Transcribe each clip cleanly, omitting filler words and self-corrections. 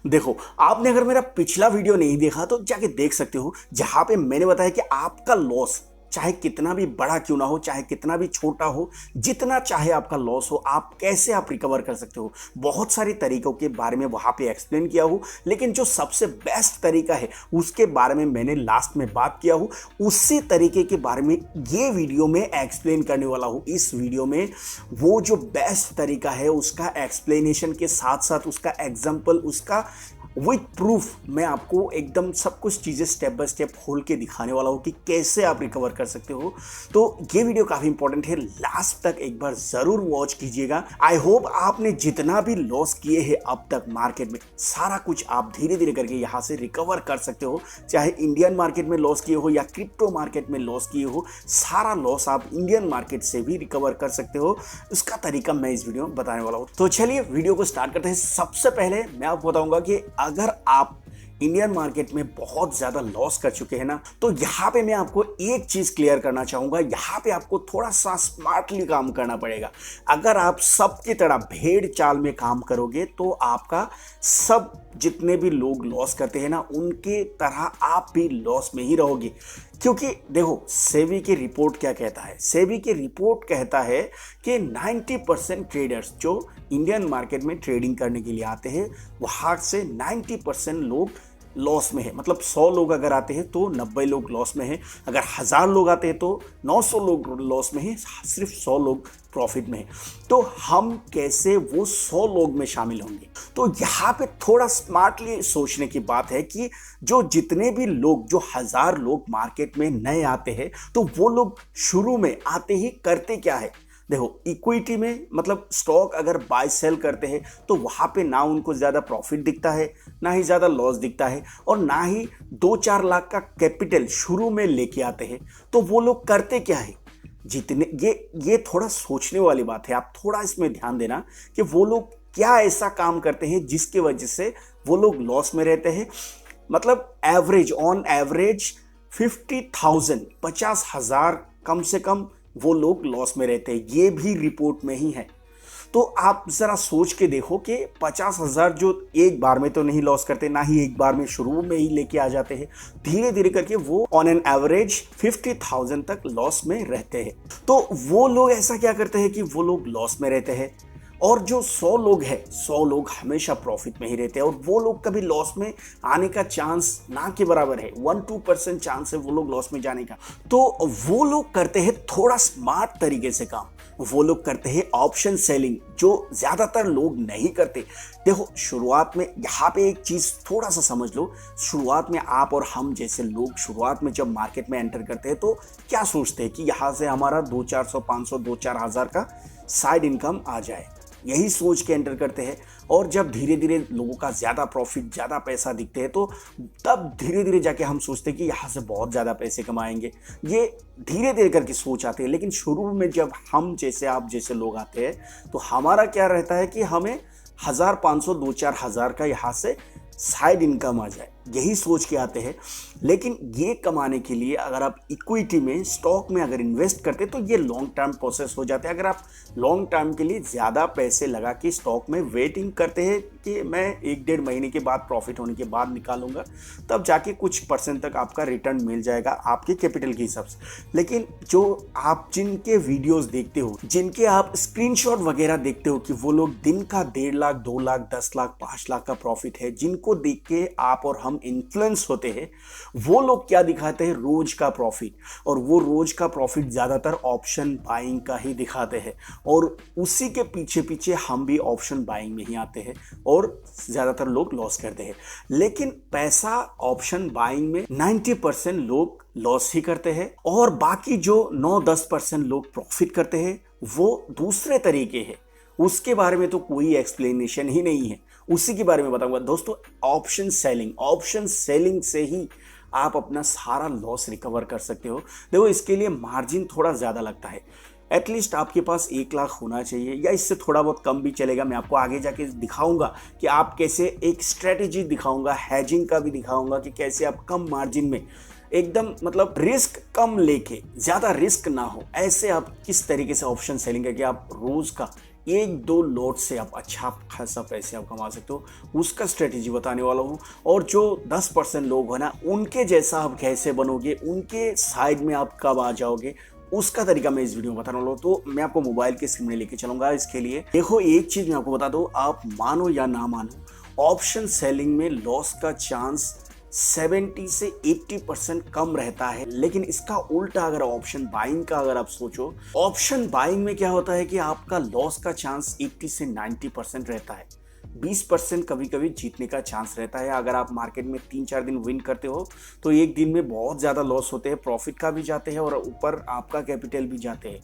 देखो, आपने अगर मेरा पिछला वीडियो नहीं देखा तो जाके देख सकते हो, जहां पे मैंने बताया कि आपका लॉस चाहे कितना भी बड़ा क्यों ना हो, चाहे कितना भी छोटा हो, जितना चाहे आपका लॉस हो, आप कैसे आप रिकवर कर सकते हो, बहुत सारे तरीकों के बारे में वहां पे एक्सप्लेन किया हूं। लेकिन जो सबसे बेस्ट तरीका है उसके बारे में मैंने लास्ट में बात किया हूं। उसी तरीके के बारे में ये वीडियो में एक्सप्लेन करने वाला हूं। इस वीडियो में वो जो बेस्ट तरीका है उसका एक्सप्लेनेशन के साथ साथ उसका एग्जाम्पल, उसका विथ प्रूफ मैं आपको एकदम सब कुछ चीज़ें स्टेप बाय स्टेप खोल के दिखाने वाला हूँ कि कैसे आप रिकवर कर सकते हो। तो ये वीडियो काफ़ी इंपॉर्टेंट है, लास्ट तक एक बार ज़रूर वॉच कीजिएगा। आई होप आपने जितना भी लॉस किए हैं अब तक मार्केट में, सारा कुछ आप धीरे धीरे करके यहाँ से रिकवर कर सकते हो। चाहे इंडियन मार्केट में लॉस किए हो या क्रिप्टो मार्केट में लॉस किए हो, सारा लॉस आप इंडियन मार्केट से भी रिकवर कर सकते हो। उसका तरीका मैं इस वीडियो में बताने वाला हूँ। तो चलिए वीडियो को स्टार्ट करते हैं। सबसे पहले मैं आपको बताऊंगा कि अगर आप इंडियन मार्केट में बहुत ज्यादा लॉस कर चुके हैं ना, तो यहां पे मैं आपको एक चीज क्लियर करना चाहूंगा। यहां पे आपको थोड़ा सा स्मार्टली काम करना पड़ेगा। अगर आप सबकी तरह भेड़ चाल में काम करोगे तो आपका सब जितने भी लोग लॉस करते हैं ना, उनके तरह आप भी लॉस में ही रहोगे। क्योंकि देखो, सेबी की रिपोर्ट क्या कहता है? सेबी की रिपोर्ट कहता है कि 90% ट्रेडर्स जो इंडियन मार्केट में ट्रेडिंग करने के लिए आते हैं, वहां से 90% लोग लॉस में है। मतलब 100 लोग अगर आते हैं तो 90 लोग लॉस में हैं। अगर 1000 लोग आते हैं तो 900 लोग लॉस में हैं, सिर्फ 100 लोग प्रॉफिट में हैं। तो हम कैसे वो 100 लोग में शामिल होंगे? तो यहाँ पे थोड़ा स्मार्टली सोचने की बात है कि जो जितने भी लोग, जो 1000 लोग मार्केट में नए आते हैं, तो वो लोग शुरू में आते ही करते क्या है? देखो, इक्विटी में मतलब स्टॉक अगर बाय सेल करते हैं तो वहां पे ना उनको ज्यादा प्रॉफिट दिखता है, ना ही ज्यादा लॉस दिखता है, और ना ही 2-4 लाख का कैपिटल शुरू में लेके आते हैं। तो वो लोग करते क्या है? जितने ये थोड़ा सोचने वाली बात है, आप थोड़ा इसमें ध्यान देना कि वो लोग क्या ऐसा काम करते हैं जिसकी वजह से वो लोग लॉस में रहते हैं। मतलब एवरेज, ऑन एवरेज 50,000 कम से कम वो लोग लॉस में रहते हैं। ये भी रिपोर्ट में ही है। तो आप जरा सोच के देखो कि 50,000 जो एक बार में तो नहीं लॉस करते, ना ही एक बार में शुरू में ही लेके आ जाते हैं, धीरे धीरे करके वो ऑन एन एवरेज 50,000 तक लॉस में रहते हैं। तो वो लोग ऐसा क्या करते हैं कि वो लोग लॉस में रहते हैं, और जो 100 लोग हैं, 100 लोग हमेशा प्रॉफिट में ही रहते हैं, और वो लोग कभी लॉस में आने का चांस ना के बराबर है। 1-2% चांस है वो लोग लॉस में जाने का। तो वो लोग करते हैं थोड़ा स्मार्ट तरीके से काम। वो लोग करते हैं ऑप्शन सेलिंग, जो ज्यादातर लोग नहीं करते। देखो, शुरुआत में यहाँ पे एक चीज थोड़ा सा समझ लो। शुरुआत में आप और हम जैसे लोग शुरुआत में जब मार्केट में एंटर करते हैं तो क्या सोचते हैं कि यहाँ से हमारा 200-400, 500, 2-4 हज़ार का साइड इनकम आ जाए, यही सोच के एंटर करते हैं। और जब धीरे धीरे लोगों का ज़्यादा प्रॉफिट, ज़्यादा पैसा दिखते हैं, तो तब धीरे धीरे जाके हम सोचते हैं कि यहाँ से बहुत ज़्यादा पैसे कमाएंगे। ये धीरे धीरे करके सोच आते हैं। लेकिन शुरू में जब हम जैसे, आप जैसे लोग आते हैं, तो हमारा क्या रहता है कि हमें 1,500, 2-4 हज़ार का यहाँ से साइड इनकम आ जाए, यही सोच के आते हैं। लेकिन ये कमाने के लिए अगर आप इक्विटी में, स्टॉक में अगर इन्वेस्ट करते हैं तो ये लॉन्ग टर्म प्रोसेस हो जाता है। अगर आप लॉन्ग टर्म के लिए ज़्यादा पैसे लगा के स्टॉक में वेटिंग करते हैं कि मैं 1-1.5 महीने के बाद प्रॉफिट होने के बाद निकालूंगा, तब जाके कुछ परसेंट तक आपका रिटर्न मिल जाएगा आपके कैपिटल के हिसाब से। लेकिन जो आप जिनके वीडियोस देखते हो, जिनके आप स्क्रीनशॉट वगैरह देखते हो कि वो लोग दिन का 1.5 लाख, 2 लाख, 10 लाख, 5 लाख का प्रॉफिट है, जिनको देख के आप और हम इन्फ्लुएंस होते हैं, वो लोग क्या दिखाते हैं? रोज का प्रॉफिट। और वो रोज का प्रॉफिट ज्यादातर ऑप्शन बाइंग का ही दिखाते हैं, और उसी के पीछे पीछे हम भी ऑप्शन बाइंग में ही आते हैं, और ज्यादातर लोग लॉस करते हैं। लेकिन पैसा ऑप्शन बाइंग में 90% लोग लॉस ही करते हैं, और बाकी जो 9-10% लोग प्रॉफिट करते हैं, वो दूसरे तरीके हैं। उसके बारे में तो कोई एक्सप्लेनेशन ही नहीं है, उसी के बारे में बताऊंगा दोस्तों। ऑप्शन सेलिंग, ऑप्शन सेलिंग से ही आप अपना सारा लॉस रिकवर कर सकते हो। देखो, इसके लिए मार्जिन थोड़ा ज़्यादा लगता है। एटलीस्ट आपके पास 1 लाख होना चाहिए, या इससे थोड़ा बहुत कम भी चलेगा। मैं आपको आगे जाके दिखाऊंगा कि आप कैसे, एक स्ट्रेटेजी दिखाऊंगा, हैजिंग का भी दिखाऊंगा कि कैसे आप कम मार्जिन में, एकदम मतलब रिस्क कम लेके, ज़्यादा रिस्क ना हो, ऐसे आप किस तरीके से ऑप्शन सेलिंग करके आप रोज़ का एक दो लॉट से आप अच्छा खासा पैसे आप कमा सकते हो, उसका स्ट्रेटेजी बताने वाला हूँ। और जो 10% लोग हैं ना, उनके जैसा आप कैसे बनोगे, उनके साइड में आप कब आ जाओगे, उसका तरीका मैं इस वीडियो में बताने वाला हूँ। तो मैं आपको मोबाइल के स्क्रीन में लेके चलूंगा। इसके लिए देखो, एक चीज मैं आपको बता दूं, आप मानो या ना मानो, ऑप्शन सेलिंग में लॉस का चांस 70 से 80% कम रहता है। लेकिन इसका उल्टा अगर ऑप्शन बाइंग का अगर आप सोचो, ऑप्शन बाइंग में क्या होता है कि आपका लॉस का चांस 80 से 90% रहता है। 20% कभी कभी जीतने का चांस रहता है। अगर आप मार्केट में 3-4 दिन विन करते हो तो एक दिन में बहुत ज़्यादा लॉस होते हैं, प्रॉफिट का भी जाते हैं और ऊपर आपका कैपिटल भी जाते हैं।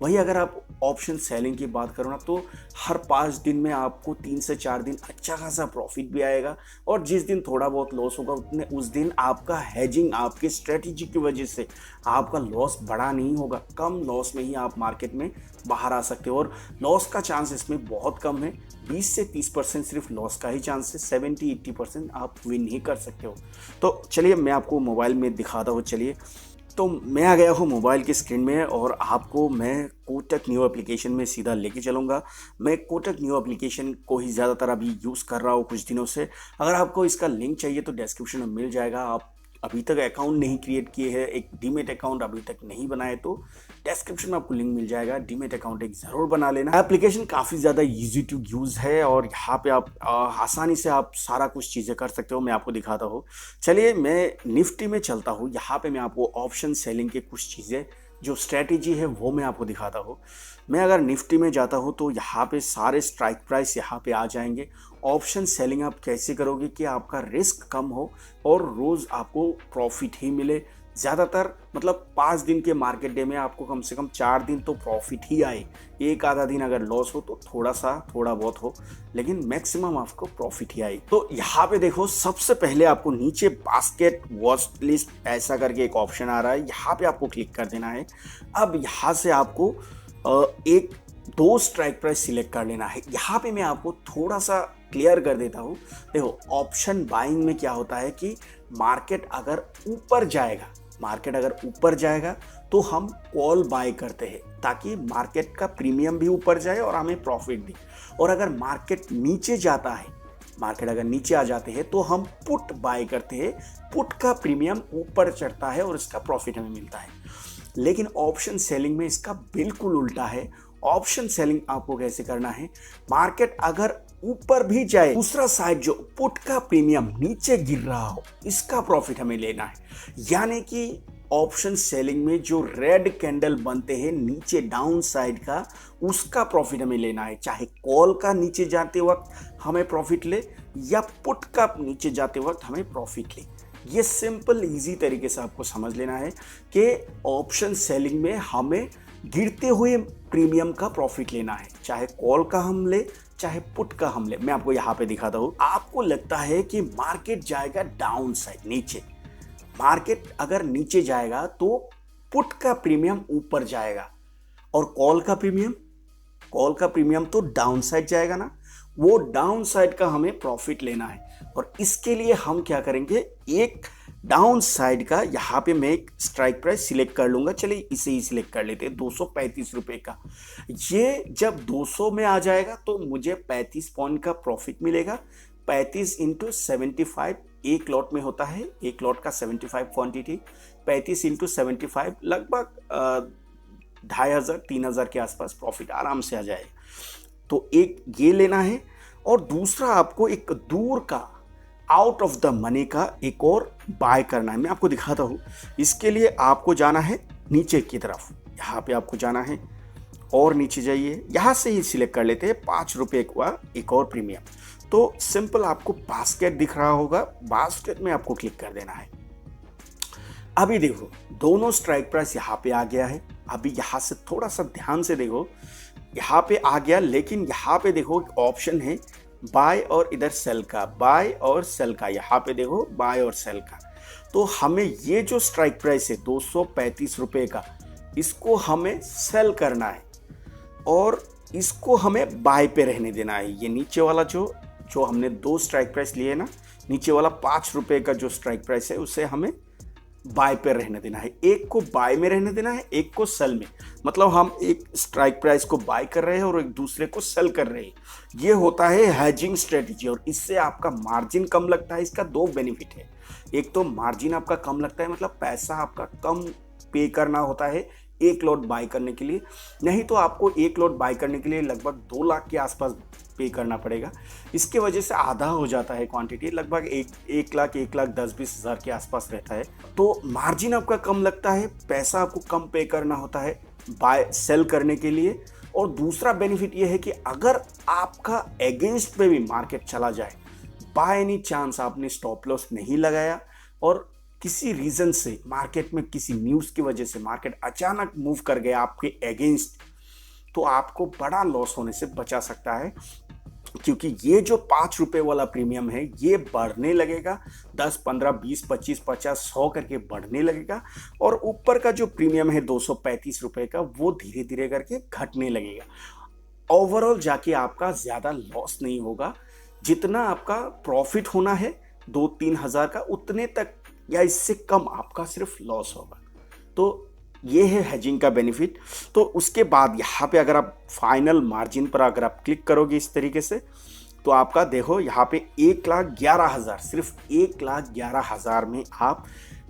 वहीं अगर आप ऑप्शन सेलिंग की बात करो ना, तो हर 5 दिन में आपको 3 से 4 दिन अच्छा खासा प्रॉफिट भी आएगा, और जिस दिन थोड़ा बहुत लॉस होगा उस दिन आपका हेजिंग, आपके स्ट्रेटेजी की वजह से आपका लॉस बड़ा नहीं होगा। कम लॉस में ही आप मार्केट में बाहर आ सकते हो, और लॉस का चांस इसमें बहुत कम है। 20 से 30% सिर्फ लॉस का ही चांस है, 70-80% आप विन ही कर सकते हो। तो चलिए मैं आपको मोबाइल में दिखाता हूँ। चलिए, तो मैं आ गया हूँ मोबाइल की स्क्रीन में, और आपको मैं कोटक न्यू एप्लीकेशन में सीधा लेके चलूँगा। मैं कोटक न्यू एप्लीकेशन को ही ज़्यादातर अभी यूज़ कर रहा हूँ कुछ दिनों से। अगर आपको इसका लिंक चाहिए तो डिस्क्रिप्शन में मिल जाएगा। आप अभी तक अकाउंट नहीं क्रिएट किए हैं, एक डीमेट अकाउंट अभी तक नहीं बनाए, तो डिस्क्रिप्शन में आपको लिंक मिल जाएगा। डीमेट अकाउंट एक ज़रूर बना लेना। एप्लीकेशन काफ़ी ज़्यादा ईजी टू यूज़ है, और यहाँ पे आप आसानी से आप सारा कुछ चीज़ें कर सकते हो। मैं आपको दिखाता हूँ। चलिए मैं निफ्टी में चलता हूँ। यहाँ पे मैं आपको ऑप्शन सेलिंग के कुछ चीज़ें, जो स्ट्रैटेजी है वो मैं आपको दिखाता हूँ। मैं अगर निफ्टी में जाता हूँ तो यहाँ पे सारे स्ट्राइक प्राइस यहाँ पे आ जाएंगे। ऑप्शन सेलिंग आप कैसे करोगे कि आपका रिस्क कम हो और रोज़ आपको प्रॉफिट ही मिले। ज़्यादातर मतलब 5 दिन के मार्केट डे में आपको कम से कम 4 दिन तो प्रॉफिट ही आए। एक आधा दिन अगर लॉस हो तो थोड़ा बहुत हो, लेकिन मैक्सिमम आपको प्रॉफिट ही आए। तो यहाँ पे देखो, सबसे पहले आपको नीचे बास्केट वॉच लिस्ट ऐसा करके एक ऑप्शन आ रहा है, यहाँ पे आपको क्लिक कर देना है। अब यहाँ से आपको एक दो स्ट्राइक प्राइस सिलेक्ट कर लेना है। यहाँ पे मैं आपको थोड़ा सा क्लियर कर देता हूँ। देखो, ऑप्शन बाइंग में क्या होता है कि मार्केट अगर ऊपर जाएगा तो हम कॉल बाय करते हैं, ताकि मार्केट का प्रीमियम भी ऊपर जाए और हमें प्रॉफिट भी। और अगर मार्केट नीचे जाता है, मार्केट अगर नीचे आ जाते हैं तो हम पुट बाय करते हैं। पुट का प्रीमियम ऊपर चढ़ता है और इसका प्रॉफिट हमें मिलता है। लेकिन ऑप्शन सेलिंग में इसका बिल्कुल उल्टा है। ऑप्शन सेलिंग आपको कैसे करना है, मार्केट अगर ऊपर भी जाए, दूसरा साइड जो पुट का प्रीमियम नीचे गिर रहा हो, इसका प्रॉफिट हमें लेना है। यानी कि ऑप्शन सेलिंग में जो रेड कैंडल बनते हैं नीचे डाउन साइड का, उसका प्रॉफिट हमें लेना है। चाहे कॉल का नीचे जाते वक्त हमें प्रॉफिट ले, या पुट का नीचे जाते वक्त हमें प्रॉफिट ले। ये सिंपल इजी तरीके से आपको समझ लेना है कि ऑप्शन सेलिंग में हमें गिरते हुए प्रीमियम का प्रॉफिट लेना है, चाहे कॉल का हम ले चाहे पुट का हम ले। मैं आपको यहाँ पे दिखाता हूँ। आपको लगता है कि मार्केट जाएगा डाउन साइड, नीचे। मार्केट अगर नीचे जाएगा तो पुट का प्रीमियम ऊपर जाएगा, और कॉल का प्रीमियम तो डाउन साइड जाएगा ना। वो डाउन साइड का हमें प्रॉफिट लेना है, और इसके लिए हम क्या करेंगे, एक डाउन साइड का यहाँ पे मैं एक स्ट्राइक प्राइस सिलेक्ट कर लूंगा। चलिए इसे ही सिलेक्ट कर लेते हैं, 235 रुपए का। ये जब 200 में आ जाएगा तो मुझे 35 पॉइंट का प्रॉफिट मिलेगा। 35 इंटू 75 एक लॉट में होता है, एक लॉट का 75 क्वांटिटी। 35 इंटू 75 लगभग 2500-3000 के आसपास प्रॉफिट आराम से आ जाएगा। तो एक ये लेना है, और दूसरा आपको एक दूर का आउट ऑफ द मनी का एक और बाय करना है। मैं आपको दिखाता हूँ। इसके लिए आपको जाना है नीचे की तरफ, यहाँ पे आपको जाना है और नीचे जाइए। यहाँ से ही सिलेक्ट कर लेते हैं 5 रुपये का एक और प्रीमियम। तो सिंपल आपको बास्केट दिख रहा होगा, बास्केट में आपको क्लिक कर देना है। अभी देखो, दोनों स्ट्राइक प्राइस यहाँ पे आ गया है। अभी यहाँ से थोड़ा सा ध्यान से देखो, यहाँ पे आ गया, लेकिन यहाँ पे देखो ऑप्शन है बाय और इधर सेल का, बाय और सेल का। यहाँ पे देखो बाय और सेल का। तो हमें ये जो स्ट्राइक प्राइस है 235 रुपए का, इसको हमें सेल करना है और इसको हमें बाय पे रहने देना है। ये नीचे वाला जो हमने 2 स्ट्राइक प्राइस लिए ना, नीचे वाला 5 रुपए का जो स्ट्राइक प्राइस है, उसे हमें बाय पे रहने देना है, एक को बाय में रहने देना है, एक को सेल में। मतलब हम एक स्ट्राइक प्राइस को बाय कर रहे हैं और एक दूसरे को सेल कर रहे हैं। ये होता है हेजिंग स्ट्रेटजी और इससे आपका मार्जिन कम लगता है। इसका दो बेनिफिट है, एक तो मार्जिन आपका कम लगता है, मतलब पैसा आपका कम पे करना होता है एक लॉट बाय करने के लिए। नहीं तो आपको एक लॉट बाय करने के लिए लगभग 2 लाख के आसपास पे करना पड़ेगा। इसके वजह से आधा हो जाता है क्वांटिटी, लगभग एक लाख 10-20 हज़ार के आसपास रहता है। तो मार्जिन आपका कम लगता है, पैसा आपको कम पे करना होता है बाय सेल करने के लिए। और दूसरा बेनिफिट ये है कि अगर आपका अगेंस्ट पे भी मार्केट चला जाए, बाय एनी चांस आपने स्टॉप लॉस नहीं लगाया और किसी रीजन से मार्केट में किसी न्यूज़ की वजह से मार्केट अचानक मूव कर गया आपके अगेंस्ट, तो आपको बड़ा लॉस होने से बचा सकता है। क्योंकि ये जो ₹5 वाला प्रीमियम है ये बढ़ने लगेगा, 10, 15, 20, 25, 50, 100 करके बढ़ने लगेगा। और ऊपर का जो प्रीमियम है ₹235 का, वो धीरे धीरे करके घटने लगेगा। ओवरऑल जाके आपका ज़्यादा लॉस नहीं होगा, जितना आपका प्रॉफिट होना है 2-3 हज़ार का, उतने तक या इससे कम आपका सिर्फ लॉस होगा। तो ये है हेजिंग का बेनिफिट। तो उसके बाद यहाँ पे अगर आप फाइनल मार्जिन पर अगर आप क्लिक करोगे इस तरीके से, तो आपका देखो यहाँ पे 1,11,000, सिर्फ 1,11,000 में आप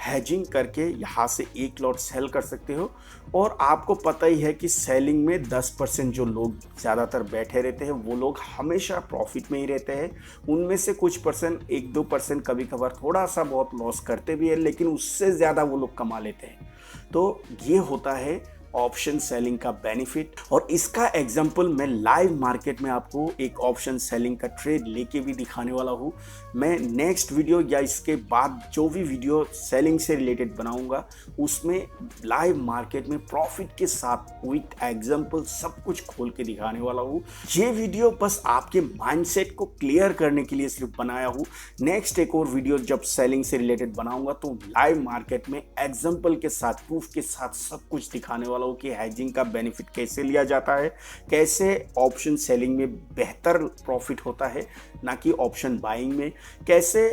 हेजिंग करके यहाँ से एक लॉट सेल कर सकते हो। और आपको पता ही है कि सेलिंग में 10% जो लोग ज़्यादातर बैठे रहते हैं वो लोग हमेशा प्रॉफिट में ही रहते हैं। उनमें से कुछ परसेंट 1-2% कभी कभार थोड़ा सा बहुत लॉस करते भी है, लेकिन उससे ज़्यादा वो लोग कमा लेते हैं। तो ये होता है ऑप्शन सेलिंग का बेनिफिट। और इसका एग्जांपल मैं लाइव मार्केट में आपको एक ऑप्शन सेलिंग का ट्रेड लेके भी दिखाने वाला हूँ। मैं नेक्स्ट वीडियो या इसके बाद जो भी वीडियो सेलिंग से रिलेटेड बनाऊंगा उसमें लाइव मार्केट में प्रॉफिट के साथ विथ एग्जांपल सब कुछ खोल के दिखाने वाला हूँ। ये वीडियो बस आपके माइंडसेट को क्लियर करने के लिए सिर्फ बनाया हूँ। नेक्स्ट एक और वीडियो जब सेलिंग से रिलेटेड बनाऊंगा तो लाइव मार्केट में एग्जांपल के साथ, प्रूफ के साथ सब कुछ दिखाने वाला कि हेजिंग का बेनिफिट कैसे लिया जाता है, कैसे ऑप्शन सेलिंग में बेहतर प्रॉफिट होता है ना कि ऑप्शन बाइंग में, कैसे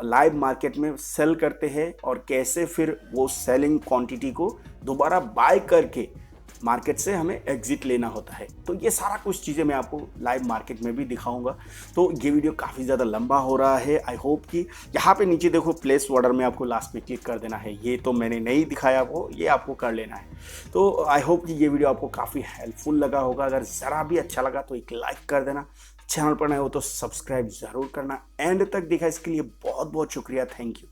लाइव मार्केट में सेल करते हैं और कैसे फिर वो सेलिंग क्वांटिटी को दोबारा बाय करके मार्केट से हमें एग्जिट लेना होता है। तो ये सारा कुछ चीज़ें मैं आपको लाइव मार्केट में भी दिखाऊंगा। तो ये वीडियो काफ़ी ज़्यादा लंबा हो रहा है। आई होप कि यहाँ पे नीचे देखो प्लेस ऑर्डर में आपको लास्ट में क्लिक कर देना है, ये तो मैंने नहीं दिखाया, वो ये आपको कर लेना है। तो आई होप कि ये वीडियो आपको काफ़ी हेल्पफुल लगा होगा। अगर ज़रा भी अच्छा लगा तो एक लाइक कर देना, चैनल पर नए हो तो सब्सक्राइब ज़रूर करना। एंड तक देखा इसके लिए बहुत बहुत शुक्रिया, थैंक यू।